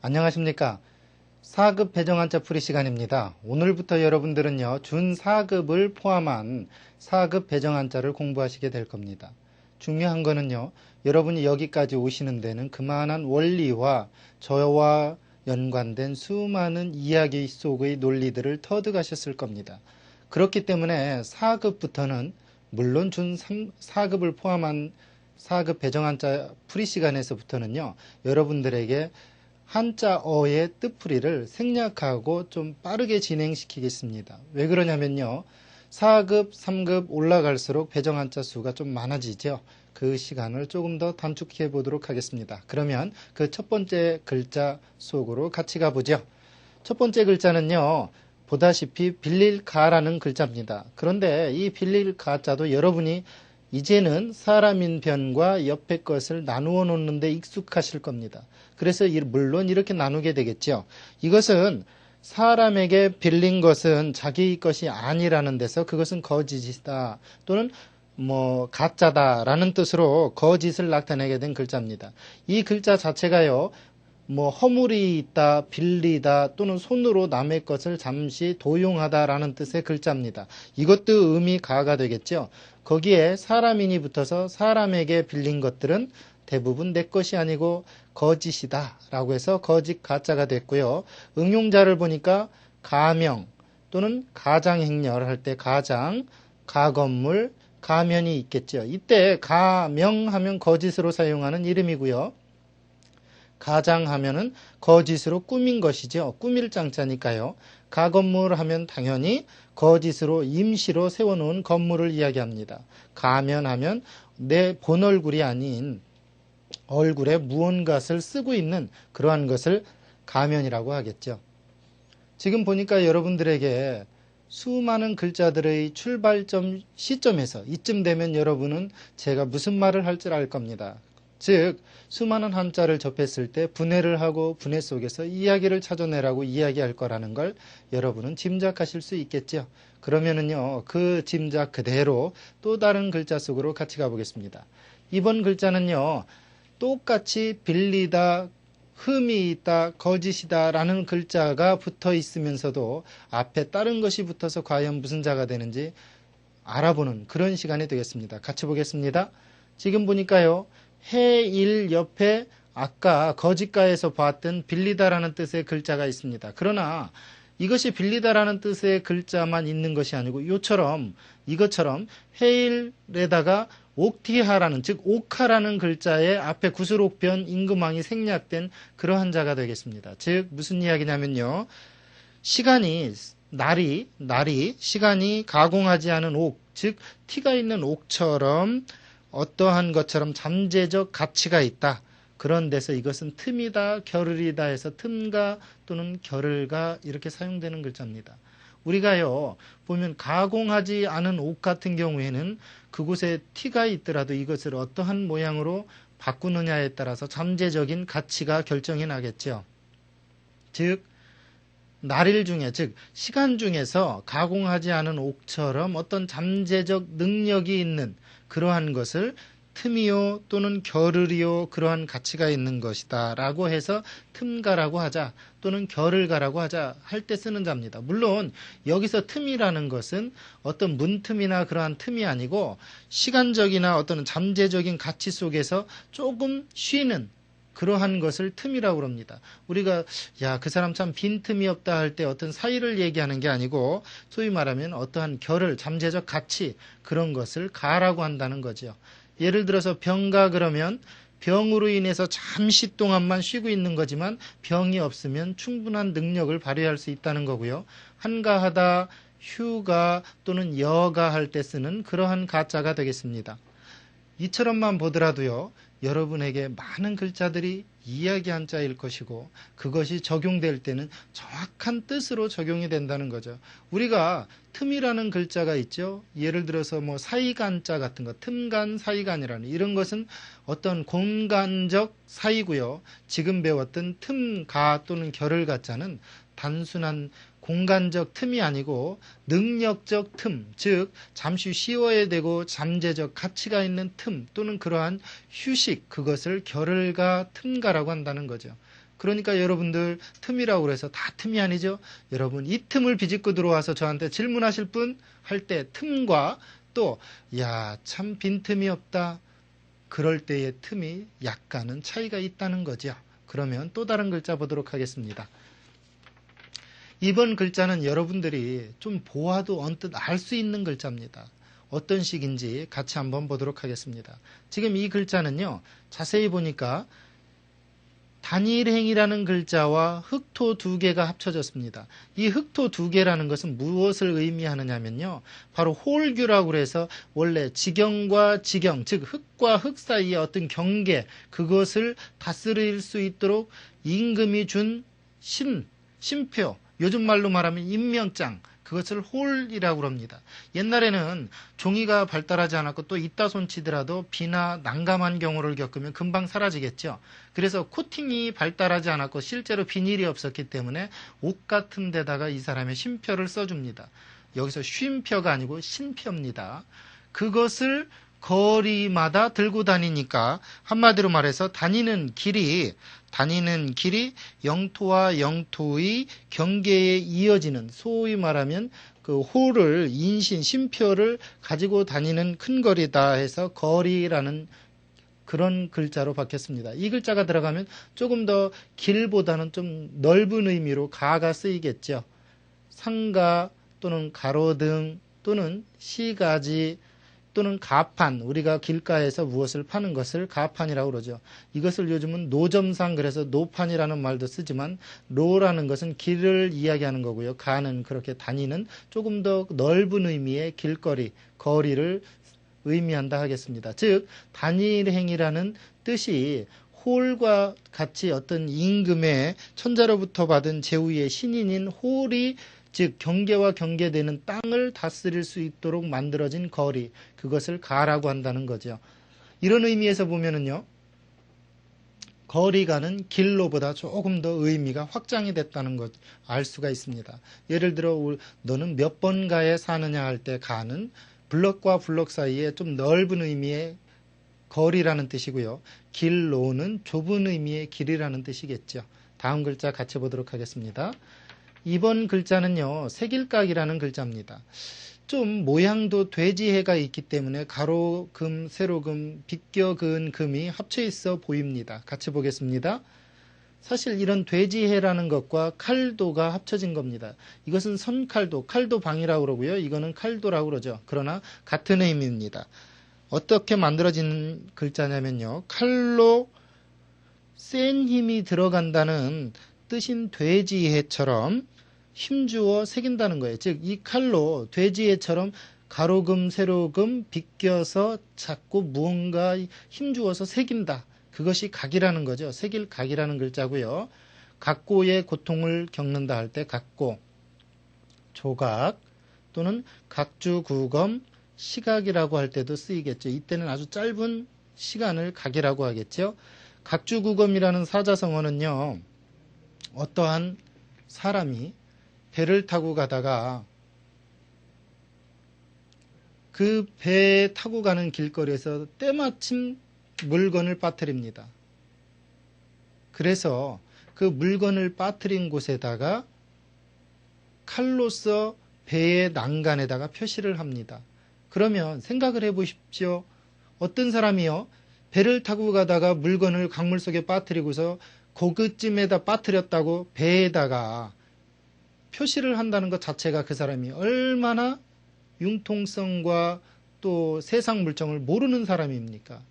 안녕하십니까. 4급 배정한자 풀이 시간입니다. 오늘부터 여러분들은요, 준 4급을 포함한 4급 배정한자를 공부하시게 될 겁니다. 중요한 거는요, 여러분이 여기까지 오시는 데는 그만한 원리와 저와 연관된 수많은 이야기 속의 논리들을 터득하셨을 겁니다. 그렇기 때문에 4급부터는 물론 준 4급을 포함한 4급 배정한자 풀이 시간에서부터는요, 여러분들에게 한자어의 뜻풀이를 생략하고 좀 빠르게 진행시키겠습니다. 왜 그러냐면요. 4급, 3급 올라갈수록 배정한자 수가 좀 많아지죠. 그 시간을 조금 더 단축해 보도록 하겠습니다. 그러면 그 첫 번째 글자 속으로 같이 가보죠. 첫 번째 글자는요. 보다시피 빌릴가라는 글자입니다. 그런데 이 빌릴가자도 여러분이 이제는 사람인 변과 옆에 것을 나누어 놓는데 익숙하실 겁니다. 그래서 물론 이렇게 나누게 되겠죠. 이것은 사람에게 빌린 것은 자기 것이 아니라는 데서 그것은 거짓이다 또는 가짜다라는 뜻으로 거짓을 나타내게 된 글자입니다. 이 글자 자체가요. 허물이 있다, 빌리다 또는 손으로 남의 것을 잠시 도용하다라는 뜻의 글자입니다. 이것도 의미 가가 되겠죠. 거기에 사람인이 붙어서 사람에게 빌린 것들은 대부분 내 것이 아니고 거짓이다 라고 해서 거짓 가짜가 됐고요. 응용자를 보니까 가명 또는 가장행렬 할 때 가장, 가건물, 가면이 있겠죠. 이때 가명하면 거짓으로 사용하는 이름이고요. 가장하면은 거짓으로 꾸민 것이죠. 꾸밀 장자니까요. 가건물 하면 당연히 거짓으로 임시로 세워놓은 건물을 이야기합니다. 가면하면 내 본 얼굴이 아닌 얼굴에 무언가를 쓰고 있는 그러한 것을 가면이라고 하겠죠. 지금 보니까 여러분들에게 수많은 글자들의 출발점 시점에서 이쯤 되면 여러분은 제가 무슨 말을 할 줄 알 겁니다. 즉 수많은 한자를 접했을 때 분해를 하고 분해 속에서 이야기를 찾아내라고 이야기할 거라는 걸 여러분은 짐작하실 수 있겠죠. 그러면은요 그 짐작 그대로 또 다른 글자 속으로 같이 가보겠습니다. 이번 글자는요 똑같이 빌리다, 흠이 있다, 거짓이다 라는 글자가 붙어 있으면서도 앞에 다른 것이 붙어서 과연 무슨 자가 되는지 알아보는 그런 시간이 되겠습니다. 같이 보겠습니다. 지금 보니까요 해일 옆에 아까 거짓가에서 봤던 빌리다라는 뜻의 글자가 있습니다. 그러나 이것이 빌리다라는 뜻의 글자만 있는 것이 아니고 이것처럼 해일에다가 옥티하라는 즉 옥하라는 글자의 앞에 구슬옥변 임금왕이 생략된 그러한 자가 되겠습니다. 즉 무슨 이야기냐면요. 날이 시간이 가공하지 않은 옥, 즉 티가 있는 옥처럼 어떠한 것처럼 잠재적 가치가 있다. 그런 데서 이것은 틈이다, 겨를이다 해서 틈가 또는 겨를가 이렇게 사용되는 글자입니다. 우리가요 보면 가공하지 않은 옥 같은 경우에는 그곳에 티가 있더라도 이것을 어떠한 모양으로 바꾸느냐에 따라서 잠재적인 가치가 결정이 나겠죠. 즉 날일 중에 즉 시간 중에서 가공하지 않은 옥처럼 어떤 잠재적 능력이 있는 그러한 것을 틈이요 또는 겨를이요 그러한 가치가 있는 것이다 라고 해서 틈가라고 하자 또는 겨를가라고 하자 할 때 쓰는 자입니다. 물론 여기서 틈이라는 것은 어떤 문틈이나 그러한 틈이 아니고 시간적이나 어떤 잠재적인 가치 속에서 조금 쉬는 그러한 것을 틈이라고 합니다. 우리가 그 사람 참 빈틈이 없다 할 때 어떤 사이를 얘기하는 게 아니고 소위 말하면 어떠한 결을 잠재적 가치 그런 것을 가라고 한다는 거죠. 예를 들어서 병가 그러면 병으로 인해서 잠시 동안만 쉬고 있는 거지만 병이 없으면 충분한 능력을 발휘할 수 있다는 거고요. 한가하다, 휴가 또는 여가 할 때 쓰는 그러한 가짜가 되겠습니다. 이처럼만 보더라도요. 여러분에게 많은 글자들이 이야기 한자일 것이고 그것이 적용될 때는 정확한 뜻으로 적용이 된다는 거죠. 우리가 틈이라는 글자가 있죠. 예를 들어서 사이간자 같은 것, 틈간, 사이간이라는 이런 것은 어떤 공간적 사이고요. 지금 배웠던 틈가 또는 결을 가자는 단순한 공간적 틈이 아니고 능력적 틈, 즉 잠시 쉬어야 되고 잠재적 가치가 있는 틈 또는 그러한 휴식, 그것을 결을가 틈가라고 한다는 거죠. 그러니까 여러분들 틈이라고 그래서 다 틈이 아니죠. 여러분 이 틈을 비집고 들어와서 저한테 질문하실 분 할 때 틈과 또 야, 참 빈틈이 없다. 그럴 때의 틈이 약간은 차이가 있다는 거죠. 그러면 또 다른 글자 보도록 하겠습니다. 이번 글자는 여러분들이 좀 보아도 언뜻 알 수 있는 글자입니다. 어떤 식인지 같이 한번 보도록 하겠습니다. 지금 이 글자는요, 자세히 보니까 단일행이라는 글자와 흑토 두 개가 합쳐졌습니다. 이 흑토 두 개라는 것은 무엇을 의미하느냐면요, 바로 홀규라고 해서 원래 지경과 지경, 즉 흑과 흑 사이의 어떤 경계, 그것을 다스릴 수 있도록 임금이 준 신표, 요즘 말로 말하면 임명장, 그것을 홀이라고 합니다. 옛날에는 종이가 발달하지 않았고 또 이따 손치더라도 비나 난감한 경우를 겪으면 금방 사라지겠죠. 그래서 코팅이 발달하지 않았고 실제로 비닐이 없었기 때문에 옷 같은 데다가 이 사람의 쉼표를 써줍니다. 여기서 쉼표가 아니고 신표입니다. 그것을 거리마다 들고 다니니까 한마디로 말해서 다니는 길이 영토와 영토의 경계에 이어지는, 소위 말하면 그 호를, 인신, 쉼표를 가지고 다니는 큰 거리다 해서 거리라는 그런 글자로 바뀌었습니다. 이 글자가 들어가면 조금 더 길보다는 좀 넓은 의미로 가가 쓰이겠죠. 상가 또는 가로등 또는 시가지 또는 가판, 우리가 길가에서 무엇을 파는 것을 가판이라고 그러죠. 이것을 요즘은 노점상 그래서 노판이라는 말도 쓰지만 노라는 것은 길을 이야기하는 거고요. 가는 그렇게 다니는 조금 더 넓은 의미의 길거리, 거리를 의미한다 하겠습니다. 즉 단일행이라는 뜻이 홀과 같이 어떤 임금의 천자로부터 받은 제후의 신인인 홀이 즉 경계와 경계되는 땅을 다스릴 수 있도록 만들어진 거리, 그것을 가라고 한다는 거죠. 이런 의미에서 보면은요, 거리가는 길로보다 조금 더 의미가 확장이 됐다는 것 알 수가 있습니다. 예를 들어 너는 몇 번가에 사느냐 할 때 가는 블럭과 블럭 사이에 좀 넓은 의미의 거리라는 뜻이고요. 길로는 좁은 의미의 길이라는 뜻이겠죠. 다음 글자 같이 보도록 하겠습니다. 이번 글자는요, 세길각이라는 글자입니다. 좀 모양도 돼지해가 있기 때문에 가로, 금, 세로, 금, 빗겨, 그은, 금이 합쳐 있어 보입니다. 같이 보겠습니다. 사실 이런 돼지해라는 것과 칼도가 합쳐진 겁니다. 이것은 선칼도, 칼도방이라고 그러고요. 이거는 칼도라고 그러죠. 그러나 같은 의미입니다. 어떻게 만들어진 글자냐면요, 칼로 센 힘이 들어간다는 뜻인 돼지해처럼 힘주어 새긴다는 거예요. 즉 이 칼로 돼지해처럼 가로금 세로금 빗겨서 자꾸 무언가 힘주어서 새긴다. 그것이 각이라는 거죠. 새길 각이라는 글자고요. 각고의 고통을 겪는다 할 때 각고, 조각 또는 각주구검, 시각이라고 할 때도 쓰이겠죠. 이때는 아주 짧은 시간을 각이라고 하겠죠. 각주구검이라는 사자성어는요, 어떠한 사람이 배를 타고 가다가 그 배 타고 가는 길거리에서 때마침 물건을 빠뜨립니다. 그래서 그 물건을 빠뜨린 곳에다가 칼로서 배의 난간에다가 표시를 합니다. 그러면 생각을 해보십시오. 어떤 사람이요, 배를 타고 가다가 물건을 강물 속에 빠뜨리고서 고그쯤에다 빠뜨렸다고 배에다가 표시를 한다는 것 자체가 그 사람이 얼마나 융통성과 또 세상 물정을 모르는 사람입니까?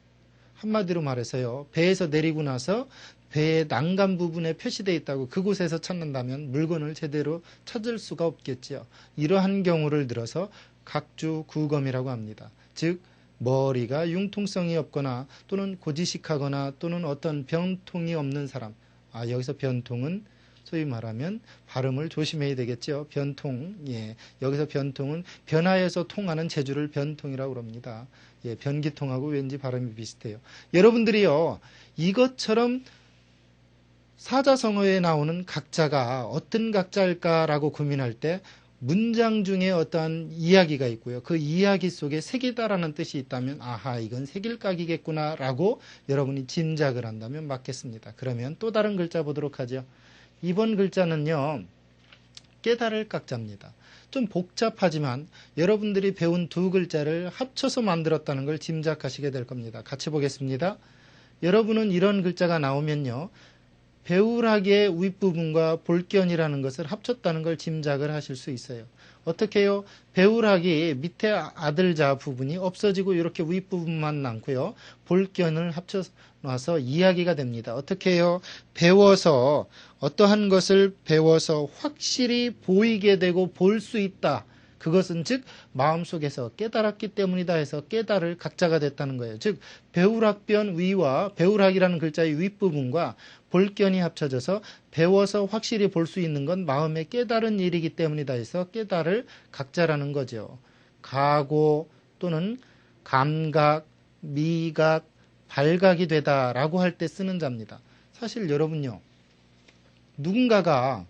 한마디로 말해서요, 배에서 내리고 나서 배의 난간 부분에 표시되어 있다고 그곳에서 찾는다면 물건을 제대로 찾을 수가 없겠죠. 이러한 경우를 들어서 각주구검이라고 합니다. 즉 머리가 융통성이 없거나 또는 고지식하거나 또는 어떤 변통이 없는 사람, 여기서 변통은 소위 말하면 발음을 조심해야 되겠죠. 변통, 예, 여기서 변통은 변화해서 통하는 재주를 변통이라고 합니다. 예, 변기통하고 왠지 발음이 비슷해요. 여러분들이요, 이것처럼 사자성어에 나오는 각자가 어떤 각자일까라고 고민할 때 문장 중에 어떠한 이야기가 있고요. 그 이야기 속에 색이다라는 뜻이 있다면 아하 이건 색일각이겠구나 라고 여러분이 짐작을 한다면 맞겠습니다. 그러면 또 다른 글자 보도록 하죠. 이번 글자는요. 깨달을 각자입니다. 좀 복잡하지만 여러분들이 배운 두 글자를 합쳐서 만들었다는 걸 짐작하시게 될 겁니다. 같이 보겠습니다. 여러분은 이런 글자가 나오면요. 배울학의 윗부분과 볼견이라는 것을 합쳤다는 걸 짐작을 하실 수 있어요. 어떻게 해요? 배울학이 밑에 아들자 부분이 없어지고 이렇게 윗부분만 남고요. 볼견을 합쳐놔서 이야기가 됩니다. 어떻게 해요? 배워서 어떠한 것을 배워서 확실히 보이게 되고 볼 수 있다. 그것은 즉 마음속에서 깨달았기 때문이다 해서 깨달을 각자가 됐다는 거예요. 즉 배울학변 위와 배울학이라는 글자의 윗부분과 볼견이 합쳐져서 배워서 확실히 볼 수 있는 건 마음의 깨달은 일이기 때문이다 해서 깨달을 각자라는 거죠. 가고 또는 감각, 미각, 발각이 되다라고 할 때 쓰는 자입니다. 사실 여러분요. 누군가가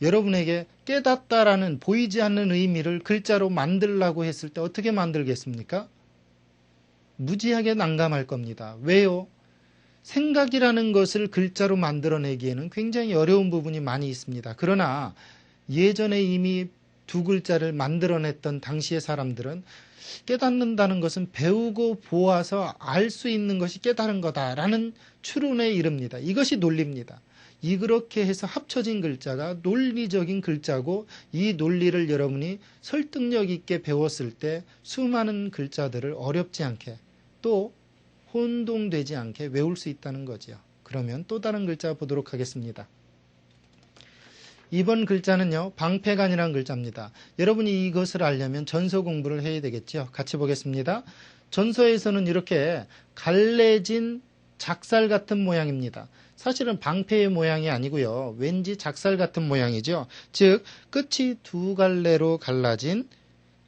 여러분에게 깨닫다라는 보이지 않는 의미를 글자로 만들라고 했을 때 어떻게 만들겠습니까? 무지하게 난감할 겁니다. 왜요? 생각이라는 것을 글자로 만들어내기에는 굉장히 어려운 부분이 많이 있습니다. 그러나 예전에 이미 두 글자를 만들어냈던 당시의 사람들은 깨닫는다는 것은 배우고 보아서 알 수 있는 것이 깨달은 거다라는 추론에 이릅니다. 이것이 논리입니다. 이렇게 해서 합쳐진 글자가 논리적인 글자고 이 논리를 여러분이 설득력 있게 배웠을 때 수많은 글자들을 어렵지 않게 또 혼동되지 않게 외울 수 있다는 거죠. 그러면 또 다른 글자 보도록 하겠습니다. 이번 글자는요. 방패간이라는 글자입니다. 여러분이 이것을 알려면 전서 공부를 해야 되겠죠. 같이 보겠습니다. 전서에서는 이렇게 갈래진 작살 같은 모양입니다. 사실은 방패의 모양이 아니고요. 왠지 작살 같은 모양이죠. 즉 끝이 두 갈래로 갈라진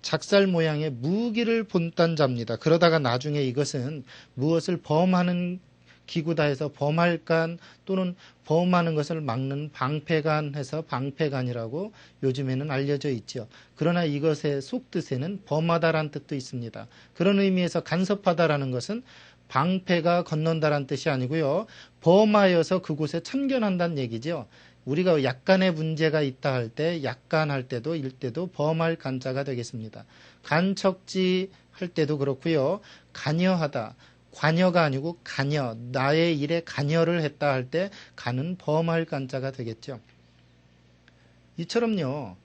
작살 모양의 무기를 본딴 자입니다. 그러다가 나중에 이것은 무엇을 범하는 기구다 해서 범할간 또는 범하는 것을 막는 방패간 해서 방패간이라고 요즘에는 알려져 있죠. 그러나 이것의 속뜻에는 범하다라는 뜻도 있습니다. 그런 의미에서 간섭하다라는 것은 방패가 건넌다라는 뜻이 아니고요. 범하여서 그곳에 참견한다는 얘기죠. 우리가 약간의 문제가 있다 할 때 약간 할 때도 일 때도 범할 간자가 되겠습니다. 간척지 할 때도 그렇고요. 관여하다. 관여가 아니고 간여. 나의 일에 관여를 했다 할 때 간은 범할 간자가 되겠죠. 이처럼요.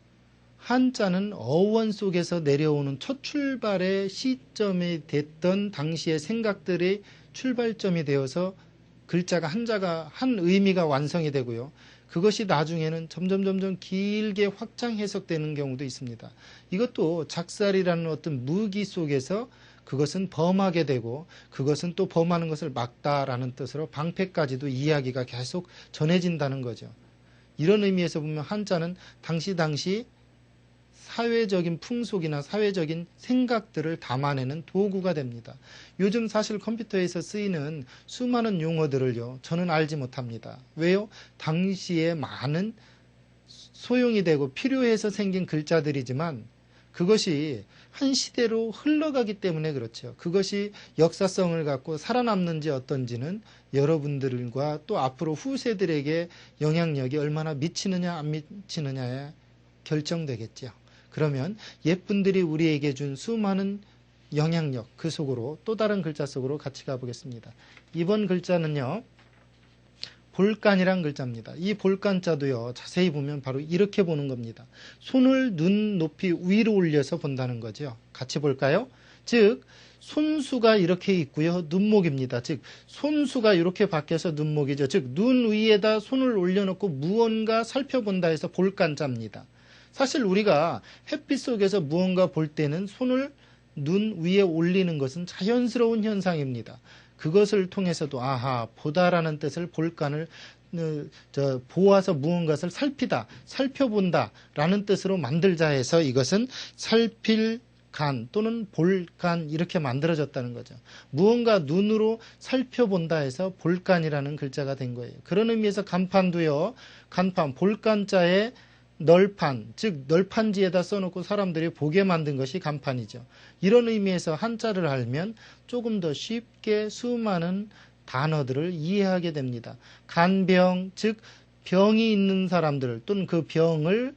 한자는 어원 속에서 내려오는 첫 출발의 시점이 됐던 당시의 생각들의 출발점이 되어서 글자가 한자가 한 의미가 완성이 되고요. 그것이 나중에는 점점 길게 확장 해석되는 경우도 있습니다. 이것도 작살이라는 어떤 무기 속에서 그것은 범하게 되고 그것은 또 범하는 것을 막다라는 뜻으로 방패까지도 이야기가 계속 전해진다는 거죠. 이런 의미에서 보면 한자는 당시 사회적인 풍속이나 사회적인 생각들을 담아내는 도구가 됩니다. 요즘 사실 컴퓨터에서 쓰이는 수많은 용어들을요, 저는 알지 못합니다. 왜요? 당시에 많은 소용이 되고 필요해서 생긴 글자들이지만 그것이 한 시대로 흘러가기 때문에 그렇죠. 그것이 역사성을 갖고 살아남는지 어떤지는 여러분들과 또 앞으로 후세들에게 영향력이 얼마나 미치느냐 안 미치느냐에 결정되겠죠. 그러면 옛분들이 우리에게 준 수많은 영향력 그 속으로 또 다른 글자 속으로 같이 가보겠습니다. 이번 글자는요. 볼간이란 글자입니다. 이 볼간자도요. 자세히 보면 바로 이렇게 보는 겁니다. 손을 눈 높이 위로 올려서 본다는 거죠. 같이 볼까요? 즉 손수가 이렇게 있고요. 눈목입니다. 즉 손수가 이렇게 바뀌어서 눈목이죠. 즉 눈 위에다 손을 올려놓고 무언가 살펴본다 해서 볼간자입니다. 사실 우리가 햇빛 속에서 무언가 볼 때는 손을 눈 위에 올리는 것은 자연스러운 현상입니다. 그것을 통해서도 아하 보다라는 뜻을 볼간을 보아서 무언가를 살피다, 살펴본다 라는 뜻으로 만들자 해서 이것은 살필 간 또는 볼간 이렇게 만들어졌다는 거죠. 무언가 눈으로 살펴본다 해서 볼간이라는 글자가 된 거예요. 그런 의미에서 간판도요. 간판 볼간자에 널판, 즉 널판지에다 써놓고 사람들이 보게 만든 것이 간판이죠. 이런 의미에서 한자를 알면 조금 더 쉽게 수많은 단어들을 이해하게 됩니다. 간병, 즉 병이 있는 사람들 또는 그 병을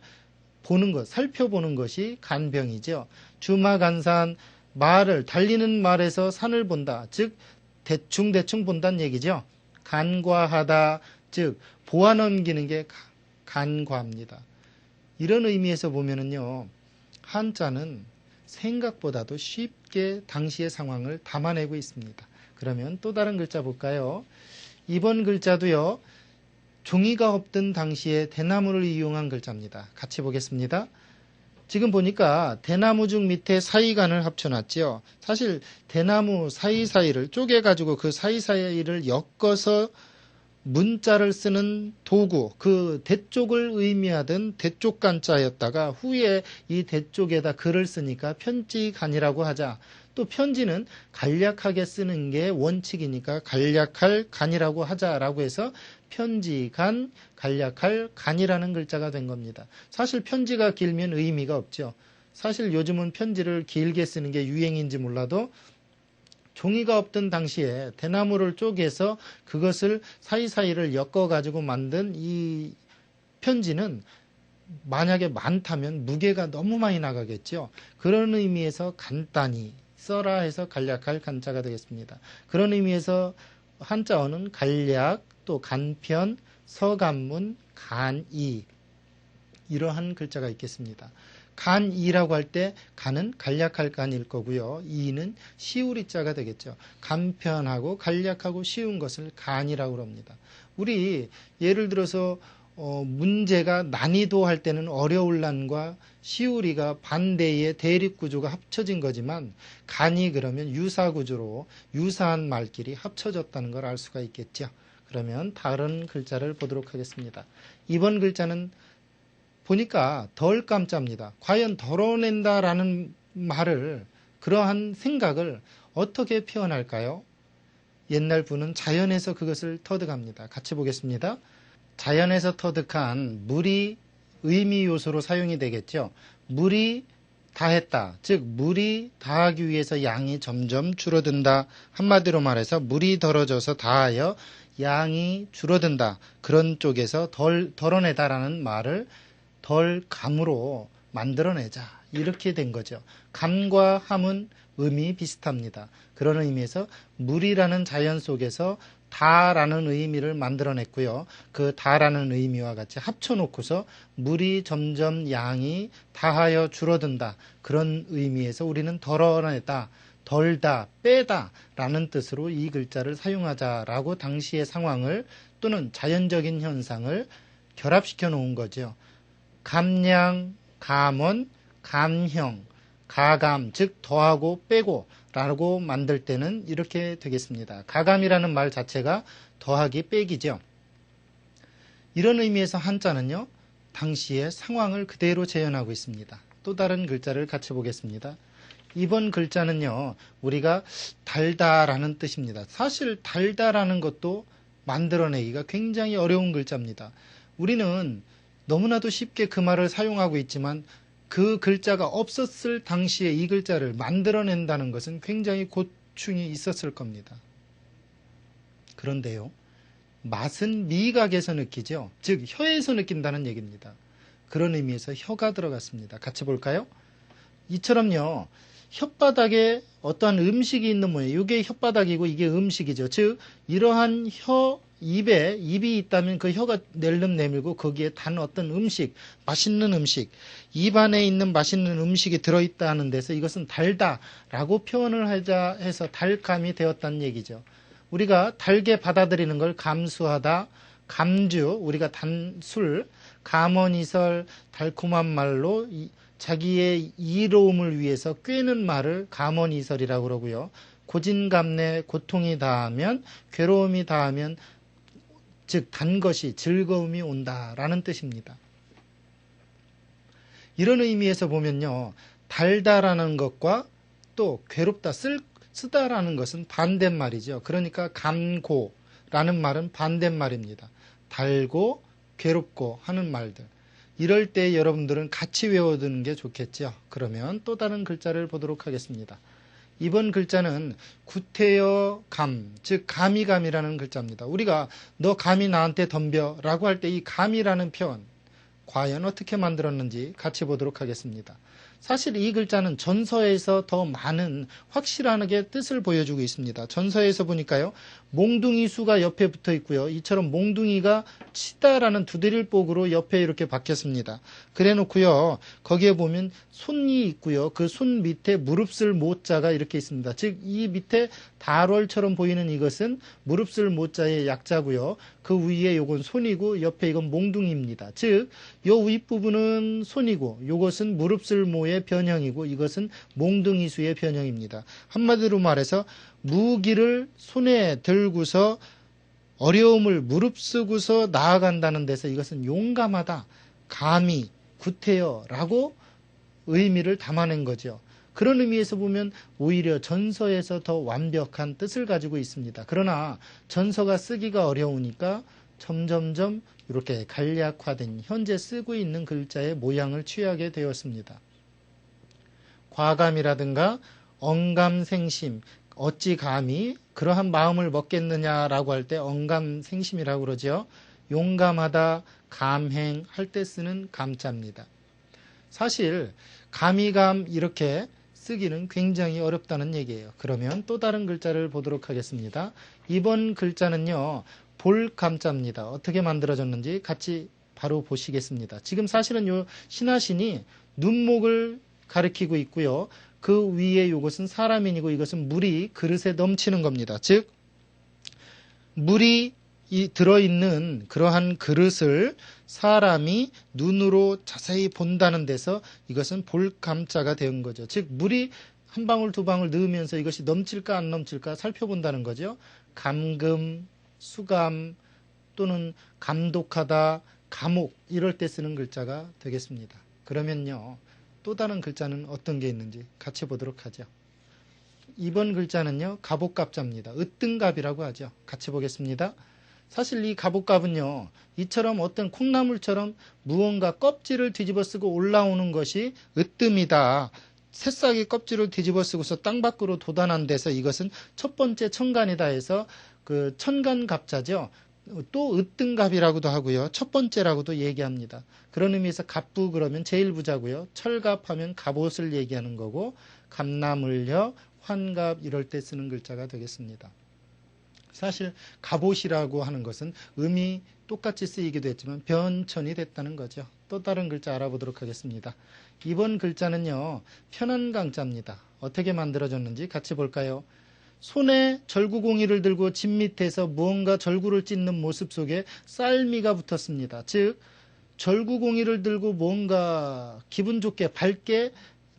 보는 것, 살펴보는 것이 간병이죠. 주마간산, 말을 달리는 말에서 산을 본다. 즉 대충 본다는 얘기죠. 간과하다, 즉 보아 넘기는 게 간과입니다. 이런 의미에서 보면은요, 한자는 생각보다도 쉽게 당시의 상황을 담아내고 있습니다. 그러면 또 다른 글자 볼까요? 이번 글자도요, 종이가 없던 당시에 대나무를 이용한 글자입니다. 같이 보겠습니다. 지금 보니까 대나무죽 밑에 사이간을 합쳐놨죠. 사실 대나무 사이사이를 쪼개가지고 그 사이사이를 엮어서 문자를 쓰는 도구, 그 대쪽을 의미하던 대쪽간자였다가 후에 이 대쪽에다 글을 쓰니까 편지간이라고 하자. 또 편지는 간략하게 쓰는 게 원칙이니까 간략할 간이라고 하자라고 해서 편지간, 간략할 간이라는 글자가 된 겁니다. 사실 편지가 길면 의미가 없죠. 사실 요즘은 편지를 길게 쓰는 게 유행인지 몰라도 종이가 없던 당시에 대나무를 쪼개서 그것을 사이사이를 엮어가지고 만든 이 편지는 만약에 많다면 무게가 너무 많이 나가겠죠. 그런 의미에서 간단히 써라 해서 간략할 간자가 되겠습니다. 그런 의미에서 한자어는 간략, 또 간편, 서간문, 간이 이러한 글자가 있겠습니다. 간이라고 할 때 간은 간략할 간일 거고요. 이는 시우리 자가 되겠죠. 간편하고 간략하고 쉬운 것을 간이라고 합니다. 우리 예를 들어서 문제가 난이도 할 때는 어려울 난과 시우리가 반대의 대립구조가 합쳐진 거지만 간이 그러면 유사구조로 유사한 말끼리 합쳐졌다는 걸 알 수가 있겠죠. 그러면 다른 글자를 보도록 하겠습니다. 이번 글자는 보니까 덜 깜짝입니다. 과연 덜어낸다라는 말을, 그러한 생각을 어떻게 표현할까요? 옛날 분은 자연에서 그것을 터득합니다. 같이 보겠습니다. 자연에서 터득한 물이 의미 요소로 사용이 되겠죠. 물이 다했다. 즉 물이 다하기 위해서 양이 점점 줄어든다. 한마디로 말해서 물이 덜어져서 다하여 양이 줄어든다. 그런 쪽에서 덜어내다라는 말을 덜 감으로 만들어내자. 이렇게 된 거죠. 감과 함은 의미 비슷합니다. 그런 의미에서 물이라는 자연 속에서 다라는 의미를 만들어냈고요. 그 다라는 의미와 같이 합쳐놓고서 물이 점점 양이 다하여 줄어든다. 그런 의미에서 우리는 덜어내다, 덜다, 빼다 라는 뜻으로 이 글자를 사용하자라고 당시의 상황을 또는 자연적인 현상을 결합시켜 놓은 거죠. 감량, 감원, 감형, 가감, 즉 더하고 빼고 라고 만들 때는 이렇게 되겠습니다. 가감이라는 말 자체가 더하기 빼기죠. 이런 의미에서 한자는요, 당시의 상황을 그대로 재현하고 있습니다. 또 다른 글자를 같이 보겠습니다. 이번 글자는요, 우리가 달다라는 뜻입니다. 사실 달다라는 것도 만들어내기가 굉장히 어려운 글자입니다. 우리는 너무나도 쉽게 그 말을 사용하고 있지만 그 글자가 없었을 당시에 이 글자를 만들어낸다는 것은 굉장히 고충이 있었을 겁니다. 그런데요, 맛은 미각에서 느끼죠. 즉 혀에서 느낀다는 얘기입니다. 그런 의미에서 혀가 들어갔습니다. 같이 볼까요? 이처럼요, 혓바닥에 어떠한 음식이 있는 모양, 이게 혓바닥이고 이게 음식이죠. 즉 이러한 입에 입이 있다면 그 혀가 낼름 내밀고 거기에 단 어떤 음식, 맛있는 음식, 입 안에 있는 맛있는 음식이 들어있다는 데서 이것은 달다라고 표현을 하자 해서 달감이 되었다는 얘기죠. 우리가 달게 받아들이는 걸 감수하다, 감주, 우리가 단술, 감언이설, 달콤한 말로 자기의 이로움을 위해서 꿰는 말을 감언이설이라고 그러고요. 고진감래, 고통이 다하면, 괴로움이 다하면 즉 단 것이 즐거움이 온다라는 뜻입니다. 이런 의미에서 보면요, 달다라는 것과 또 괴롭다, 쓰다라는 것은 반대말이죠. 그러니까 감고라는 말은 반대말입니다. 달고 괴롭고 하는 말들. 이럴 때 여러분들은 같이 외워두는 게 좋겠죠. 그러면 또 다른 글자를 보도록 하겠습니다. 이번 글자는 구태여 감, 즉 감이감이라는 글자입니다. 우리가 너 감히 나한테 덤벼 라고 할 때 이 감이라는 표현 과연 어떻게 만들었는지 같이 보도록 하겠습니다. 사실 이 글자는 전서에서 더 많은 확실하게 뜻을 보여주고 있습니다. 전서에서 보니까요. 몽둥이 수가 옆에 붙어 있고요. 이처럼 몽둥이가 치다라는 두드릴복으로 옆에 이렇게 박혔습니다. 그래 놓고요. 거기에 보면 손이 있고요. 그 손 밑에 무릅쓸 모자가 이렇게 있습니다. 즉 이 밑에 달월처럼 보이는 이것은 무릅쓸 모자의 약자고요. 그 위에 요건 손이고 옆에 이건 몽둥이입니다. 즉 요 윗부분은 손이고 요것은 무릅쓸 모의 변형이고 이것은 몽둥이 수의 변형입니다. 한마디로 말해서 무기를 손에 들고서 어려움을 무릅쓰고서 나아간다는 데서 이것은 용감하다, 감히, 구태여 라고 의미를 담아낸 거죠. 그런 의미에서 보면 오히려 전서에서 더 완벽한 뜻을 가지고 있습니다. 그러나 전서가 쓰기가 어려우니까 점점점 이렇게 간략화된 현재 쓰고 있는 글자의 모양을 취하게 되었습니다. 과감이라든가 언감생심, 어찌 감히 그러한 마음을 먹겠느냐라고 할 때 언감생심이라고 그러죠. 용감하다, 감행 할 때 쓰는 감자입니다. 사실 감이감 이렇게 쓰기는 굉장히 어렵다는 얘기예요. 그러면 또 다른 글자를 보도록 하겠습니다. 이번 글자는요. 볼감자입니다. 어떻게 만들어졌는지 같이 바로 보시겠습니다. 지금 사실은 요 신하신이 눈목을 가리키고 있고요. 그 위에 이것은 사람인이고 이것은 물이 그릇에 넘치는 겁니다. 즉 물이 들어있는 그러한 그릇을 사람이 눈으로 자세히 본다는 데서 이것은 볼감자가 된 거죠. 즉 물이 한 방울 두 방울 넣으면서 이것이 넘칠까 안 넘칠까 살펴본다는 거죠. 감금, 수감 또는 감독하다, 감옥 이럴 때 쓰는 글자가 되겠습니다. 그러면요. 또 다른 글자는 어떤 게 있는지 같이 보도록 하죠. 이번 글자는요. 갑옷갑자입니다. 으뜸갑이라고 하죠. 같이 보겠습니다. 사실 이 갑옷갑은요. 이처럼 어떤 콩나물처럼 무언가 껍질을 뒤집어 쓰고 올라오는 것이 으뜸이다. 새싹이 껍질을 뒤집어 쓰고서 땅 밖으로 돋아난 데서 이것은 첫 번째 천간이다 해서 그 천간갑자죠. 또 으뜸갑이라고도 하고요. 첫 번째라고도 얘기합니다. 그런 의미에서 갑부 그러면 제일부자고요. 철갑하면 갑옷을 얘기하는 거고 갑나물려, 환갑 이럴 때 쓰는 글자가 되겠습니다. 사실 갑옷이라고 하는 것은 음이 똑같이 쓰이기도 했지만 변천이 됐다는 거죠. 또 다른 글자 알아보도록 하겠습니다. 이번 글자는요. 편한강자입니다. 어떻게 만들어졌는지 같이 볼까요? 손에 절구공이를 들고 집 밑에서 무언가 절구를 찢는 모습 속에 쌀미가 붙었습니다. 즉 절구공이를 들고 뭔가 기분 좋게 밝게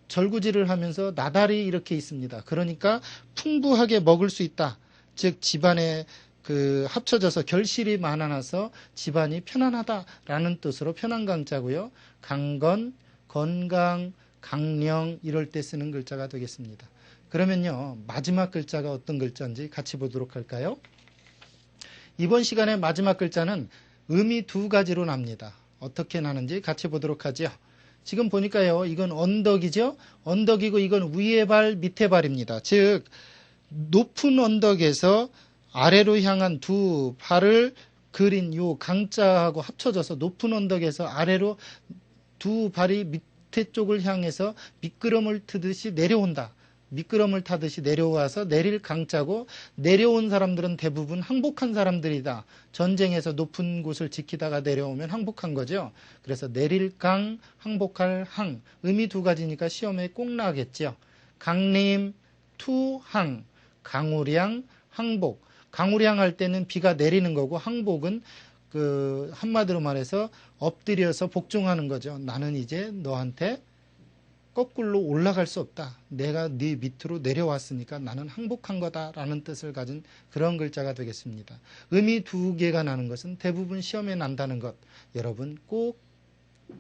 절구질을 하면서 나달이 이렇게 있습니다. 그러니까 풍부하게 먹을 수 있다. 즉 집안에 합쳐져서 결실이 많아나서 집안이 편안하다라는 뜻으로 편한강자고요. 강건, 건강, 강령 이럴 때 쓰는 글자가 되겠습니다. 그러면요. 마지막 글자가 어떤 글자인지 같이 보도록 할까요? 이번 시간의 마지막 글자는 음이 두 가지로 납니다. 어떻게 나는지 같이 보도록 하죠. 지금 보니까요. 이건 언덕이죠. 언덕이고 이건 위에 발 밑에 발입니다. 즉 높은 언덕에서 아래로 향한 두 발을 그린 요 강자하고 합쳐져서 높은 언덕에서 아래로 두 발이 밑에 쪽을 향해서 미끄럼을 트듯이 내려온다. 미끄럼을 타듯이 내려와서 내릴 강자고 내려온 사람들은 대부분 항복한 사람들이다. 전쟁에서 높은 곳을 지키다가 내려오면 항복한 거죠. 그래서 내릴 강, 항복할 항. 의미 두 가지니까 시험에 꼭 나겠죠. 강림, 투항, 강우량, 항복. 강우량 할 때는 비가 내리는 거고 항복은 한마디로 말해서 엎드려서 복종하는 거죠. 나는 이제 너한테 거꾸로 올라갈 수 없다. 내가 네 밑으로 내려왔으니까 나는 항복한 거다라는 뜻을 가진 그런 글자가 되겠습니다. 의미 두 개가 나는 것은 대부분 시험에 난다는 것. 여러분 꼭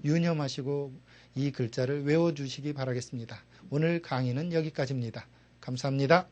유념하시고 이 글자를 외워주시기 바라겠습니다. 오늘 강의는 여기까지입니다. 감사합니다.